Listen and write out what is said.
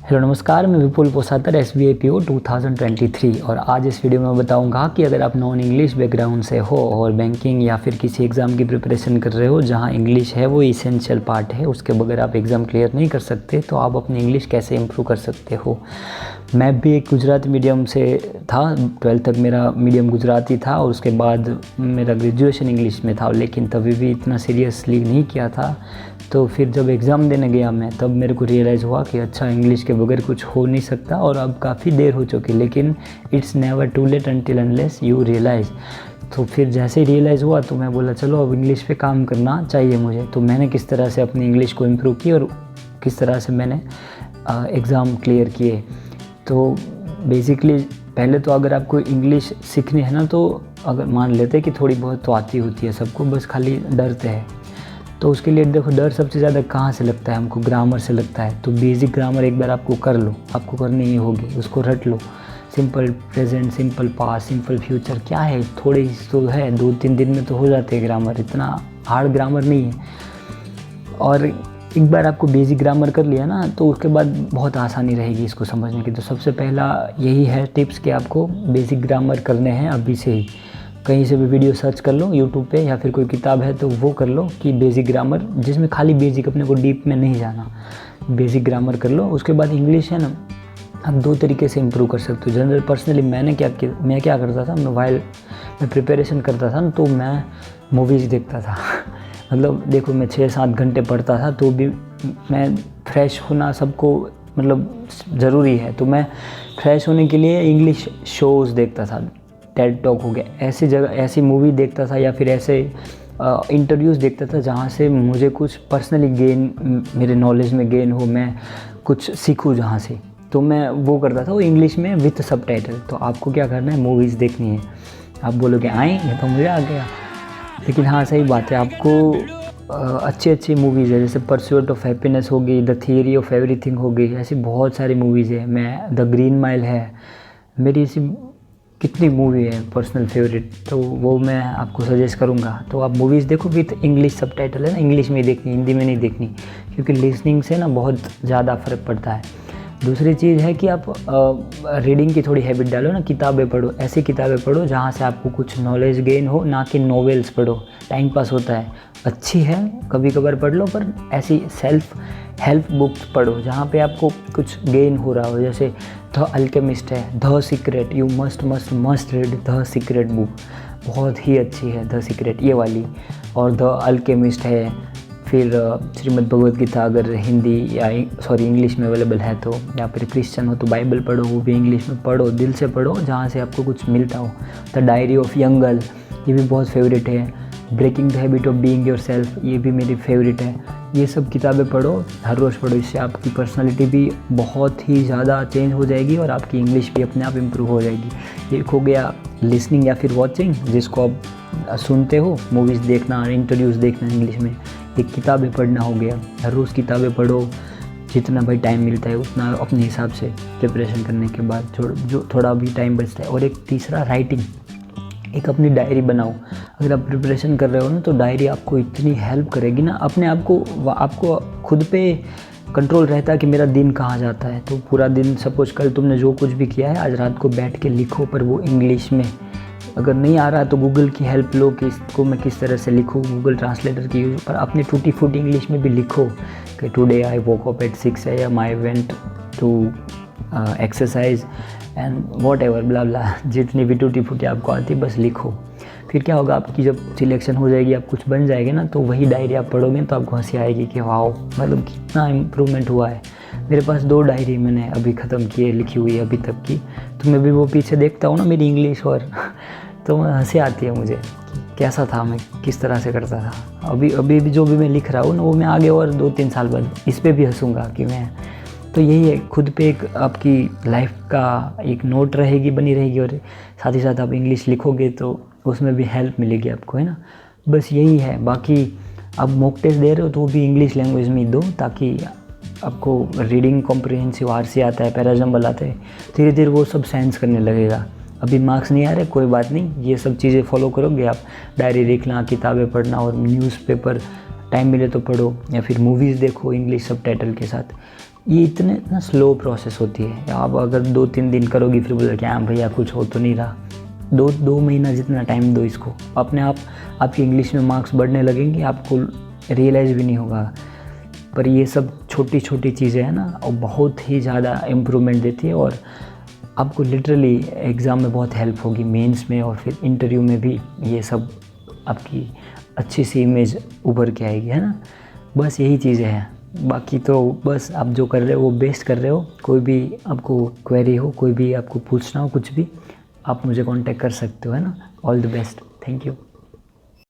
Hello नमस्कार, मैं विपुल पोसातर SBI PO 2023 और आज इस वीडियो में बताऊंगा कि अगर आप नॉन इंग्लिश बैकग्राउंड से हो और बैंकिंग या फिर किसी एग्ज़ाम की प्रिपरेशन कर रहे हो जहां इंग्लिश है वो इसेंशियल पार्ट है, उसके बगैर आप एग्ज़ाम क्लियर नहीं कर सकते, तो आप अपनी इंग्लिश कैसे इम्प्रूव कर सकते हो। मैं भी एक गुजराती मीडियम से था, 12th तक मेरा मीडियम गुजराती था और उसके बाद मेरा ग्रेजुएशन इंग्लिश में था, लेकिन तभी भी इतना सीरियसली नहीं किया था। तो फिर जब एग्ज़ाम देने गया मैं, तब मेरे को रियलाइज़ हुआ कि अच्छा, इंग्लिश के बगैर कुछ हो नहीं सकता और अब काफ़ी देर हो चुकी, लेकिन it's never too late until unless you realise. तो फिर जैसे ही रियलाइज़ हुआ तो मैं बोला चलो अब इंग्लिश पे काम करना चाहिए मुझे। तो मैंने किस तरह से अपनी इंग्लिश को इम्प्रूव की और किस तरह से मैंने एग्ज़ाम क्लियर किए। तो बेसिकली पहले तो अगर आपको इंग्लिश सीखनी है ना, तो अगर मान लेते कि थोड़ी बहुत तो आती होती है सबको, बस खाली डरते हैं। तो उसके लिए देखो, डर सबसे ज़्यादा कहाँ से लगता है हमको? ग्रामर से लगता है। तो बेसिक ग्रामर एक बार आपको कर लो, आपको करनी ही होगी, उसको रट लो। Simple present, simple past, simple future, क्या है, थोड़े ही तो है, 2-3 दिन में तो हो जाते हैं ग्रामर, इतना हार्ड ग्रामर नहीं है। और एक बार आपको बेसिक ग्रामर कर लिया ना, तो उसके बाद बहुत आसानी रहेगी इसको समझने की। तो सबसे पहला यही है टिप्स कि आपको बेसिक ग्रामर करने हैं अभी से ही। कहीं से भी वीडियो सर्च कर लो यूट्यूब पे, या फिर कोई किताब है तो वो कर लो कि बेसिक ग्रामर, जिसमें खाली बेसिक, अपने को डीप में नहीं जाना, बेसिक ग्रामर कर लो। उसके बाद इंग्लिश है ना, आप 2 तरीके से इम्प्रूव कर सकते हो। जनरल पर्सनली मैं क्या करता था, मैं प्रिपरेशन करता था ना, तो मैं मूवीज़ देखता था मतलब देखो, मैं 6-7 घंटे पढ़ता था, तो भी मैं फ्रेश होना सबको मतलब ज़रूरी है, तो मैं फ्रेश होने के लिए इंग्लिश शोज़ देखता था। टेड टॉक हो गया, ऐसी जगह ऐसी मूवी देखता था, या फिर ऐसे इंटरव्यूज़ देखता था जहाँ से मुझे कुछ पर्सनली गेन, मेरे नॉलेज में गेन हो, मैं कुछ सीखूँ जहाँ से। तो मैं वो करता था, वो इंग्लिश में विथ सबटाइटल। तो आपको क्या करना है, मूवीज़ देखनी है। आप बोलोगे आए, ये तो मुझे आ गया, लेकिन हाँ सही बात है, आपको अच्छी मूवीज़ है, जैसे परस्यूट ऑफ हैप्पीनेस हो गई, द थियरी ऑफ एवरीथिंग हो गई, ऐसी बहुत सारी मूवीज़ है। मैं द ग्रीन माइल है मेरी, ऐसी कितनी मूवी है पर्सनल फेवरेट, तो वो मैं आपको सजेस्ट करूँगा। तो आप मूवीज़ देखो विथ इंग्लिश सबटाइटल, है ना, इंग्लिश में देखनी, हिंदी में नहीं देखनी, क्योंकि लिसनिंग से ना बहुत ज़्यादा फ़र्क पड़ता है। दूसरी चीज़ है कि आप रीडिंग की थोड़ी हैबिट डालो ना, किताबें पढ़ो, ऐसी किताबें पढ़ो जहाँ से आपको कुछ नॉलेज गेन हो, ना कि नॉवेल्स पढ़ो, टाइम पास होता है, अच्छी है कभी कभार पढ़ लो, पर ऐसी सेल्फ हेल्प बुक्स पढ़ो जहाँ पे आपको कुछ गेन हो रहा हो। जैसे द अल्केमिस्ट है, the secret, you must read the secret book, बहुत ही अच्छी है द सीक्रेट, ये वाली। और द अल्केमिस्ट है, फिर श्रीमद् भगवद गीता अगर हिंदी या इंग्लिश में अवेलेबल है तो, या फिर क्रिश्चियन हो तो बाइबल पढ़ो, वो भी इंग्लिश में पढ़ो, दिल से पढ़ो, जहाँ से आपको कुछ मिलता हो। The diary of young girl, ये भी बहुत फेवरेट है। Breaking the habit of being yourself, ये भी मेरी फेवरेट है। ये सब किताबें पढ़ो, हर रोज़ पढ़ो, इससे आपकी पर्सनालिटी भी बहुत ही ज़्यादा चेंज हो जाएगी और आपकी इंग्लिश भी अपने आप इम्प्रूव हो जाएगी। एक हो गया लिसनिंग या फिर वॉचिंग, जिसको आप सुनते हो, मूवीज़ देखना, इंटरव्यूज़ देखना इंग्लिश में। एक किताबें पढ़ना हो गया, हर रोज़ किताबें पढ़ो, जितना भाई टाइम मिलता है उतना अपने हिसाब से प्रिपरेशन करने के बाद, जो थोड़ा भी टाइम बचता है। और एक तीसरा, राइटिंग, एक अपनी डायरी बनाओ। अगर आप प्रिपरेशन कर रहे हो ना, तो डायरी आपको इतनी हेल्प करेगी ना, अपने आपको खुद पे कंट्रोल रहता है कि मेरा दिन कहाँ जाता है। तो पूरा दिन, सपोज कल तुमने जो कुछ भी किया है, आज रात को बैठ के लिखो, पर वो इंग्लिश में। अगर नहीं आ रहा तो गूगल की हेल्प लो कि इसको मैं किस तरह से लिखूँ, गूगल ट्रांसलेटर की यूज़, पर अपनी टूटी फूटी इंग्लिश में भी लिखो कि today I woke up at 6 AM, I went to exercise and whatever blah blah, जितनी भी टूटी फूटी आपको आती बस लिखो। फिर क्या होगा, आपकी जब सिलेक्शन हो जाएगी, आप कुछ बन जाएंगे ना, तो वही डायरी आप पढ़ोगे तो आपको हंसी आएगी कि वाओ, मतलब कितना इम्प्रूवमेंट हुआ है। मेरे पास 2 डायरी मैंने अभी ख़त्म की है, लिखी हुई है अभी तक की। तो मैं भी वो पीछे देखता हूँ ना मेरी इंग्लिश, और तो हंसी आती है मुझे कि कैसा था, मैं किस तरह से करता था। अभी भी जो भी मैं लिख रहा हूँ ना, वो मैं आगे और 2-3 साल बाद इस पर भी हंसूँगा कि मैं। तो यही है, खुद पे एक आपकी लाइफ का एक नोट रहेगी, बनी रहेगी, और साथ ही साथ आप इंग्लिश लिखोगे तो उसमें भी हेल्प मिलेगी आपको, है ना। बस यही है। बाकी आप मॉक टेस्ट दे रहे हो तो वो भी इंग्लिश लैंग्वेज में ही दो, ताकि आपको रीडिंग कॉम्प्रिहेंसिव आरसी आता है, पैराजम्बल आता है, धीरे धीरे वो सब सेंस करने लगेगा। अभी मार्क्स नहीं आ रहे, कोई बात नहीं, ये सब चीज़ें फॉलो करोगे आप, डायरी लिखना, किताबें पढ़ना, और न्यूज़पेपर टाइम मिले तो पढ़ो, या फिर मूवीज़ देखो इंग्लिश सबटाइटल के साथ। ये इतने ना स्लो प्रोसेस होती है। आप अगर 2-3 दिन करोगी फिर बोलोगे कि हाँ भैया कुछ हो तो नहीं रहा। 2 महीना जितना टाइम दो इसको, अपने आप आपकी इंग्लिश में मार्क्स बढ़ने लगेंगे, आपको रियलाइज़ भी नहीं होगा। पर ये सब छोटी छोटी चीज़ें हैं ना, और बहुत ही ज़्यादा इम्प्रूवमेंट देती है और आपको लिटरली एग्ज़ाम में बहुत हेल्प होगी, मेंस में और फिर इंटरव्यू में भी ये सब आपकी अच्छी सी इमेज उभर के आएगी, है ना। बस यही चीज़ें हैं, बाकी तो बस आप जो कर रहे हो वो बेस्ट कर रहे हो। कोई भी आपको क्वेरी हो, कोई भी आपको पूछना हो कुछ भी, आप मुझे कांटेक्ट कर सकते हो, है ना। All the best, thank you.